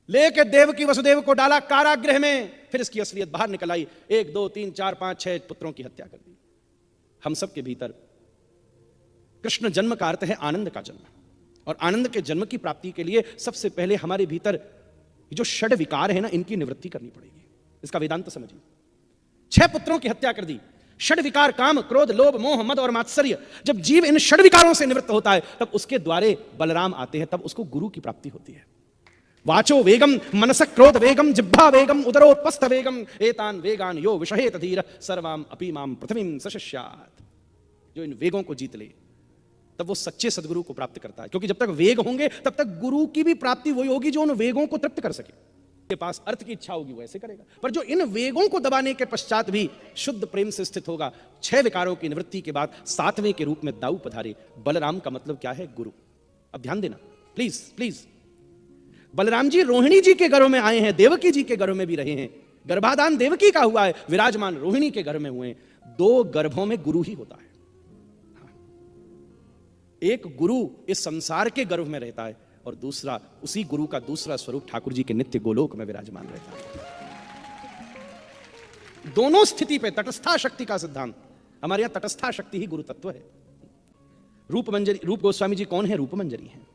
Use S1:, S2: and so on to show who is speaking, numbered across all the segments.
S1: लेके देवकी वसुदेव को डाला कारागृह में, फिर इसकी असलियत बाहर निकल आई। 1 2 3 4 5 6 पुत्रों की हत्या कर दी। हम सब के भीतर कृष्ण जन्म का अर्थ है आनंद का जन्म, और आनंद के जन्म की प्राप्ति के लिए सबसे पहले हमारे भीतर जो षड विकार है ना, इनकी निवृत्ति करनी पड़ेगी। इसका वेदांत समझिए। 6 पुत्रों की हत्या कर दी। षड विकार काम, क्रोध, लोभ, मोह, मद और मात्सर्य, जब जीव इन षड विकारों से निवृत्त होता है तब उसके द्वारे बलराम आते हैं, तब उसको गुरु की प्राप्ति होती है। वाचो वेगम मनस क्रोध वेगम जिह्वा वेगम उदरोत्पस्थ वेगम एतान वेगान यो विषहेत धीर सर्वाम अपीमाम पृथ्वीम सशिष्यात्। जो इन वेगों को जीत ले तब वो सच्चे सदगुरु को प्राप्त करता है, क्योंकि जब तक वेग होंगे तब तक गुरु की भी प्राप्ति वही होगी जो उन वेगों को तृप्त कर सके। के पास अर्थ की इच्छा होगी वो ऐसे करेगा, पर जो इन वेगों को दबाने के पश्चात भी शुद्ध प्रेम से स्थित होगा, 6 विकारों की निवृत्ति के बाद 7वें के रूप में दाऊ पधारे। बलराम का मतलब क्या है? गुरु। अब ध्यान देना प्लीज प्लीज। बलराम जी रोहिणी जी के घरों में आए हैं, देवकी जी के घरों में भी रहे हैं, गर्भाधान देवकी का हुआ है, विराजमान रोहिणी के घर में हुए हैं। 2 गर्भों में गुरु ही होता है। एक गुरु इस संसार के गर्भ में रहता है और दूसरा, उसी गुरु का दूसरा स्वरूप ठाकुर जी के नित्य गोलोक में विराजमान रहता है। दोनों स्थिति पे तटस्था शक्ति का सिद्धांत। हमारे यहां तटस्था शक्ति ही गुरु तत्व है। रूप मंजरी, रूप गोस्वामी जी कौन है? रूप मंजरी हैं।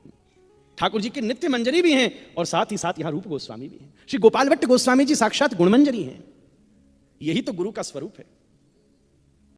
S1: ठाकुर जी के नित्य मंजरी भी हैं और साथ ही साथ यहां रूप गोस्वामी भी हैं। श्री गोपाल भट्ट गोस्वामी जी साक्षात गुणमंजरी हैं। यही तो गुरु का स्वरूप है।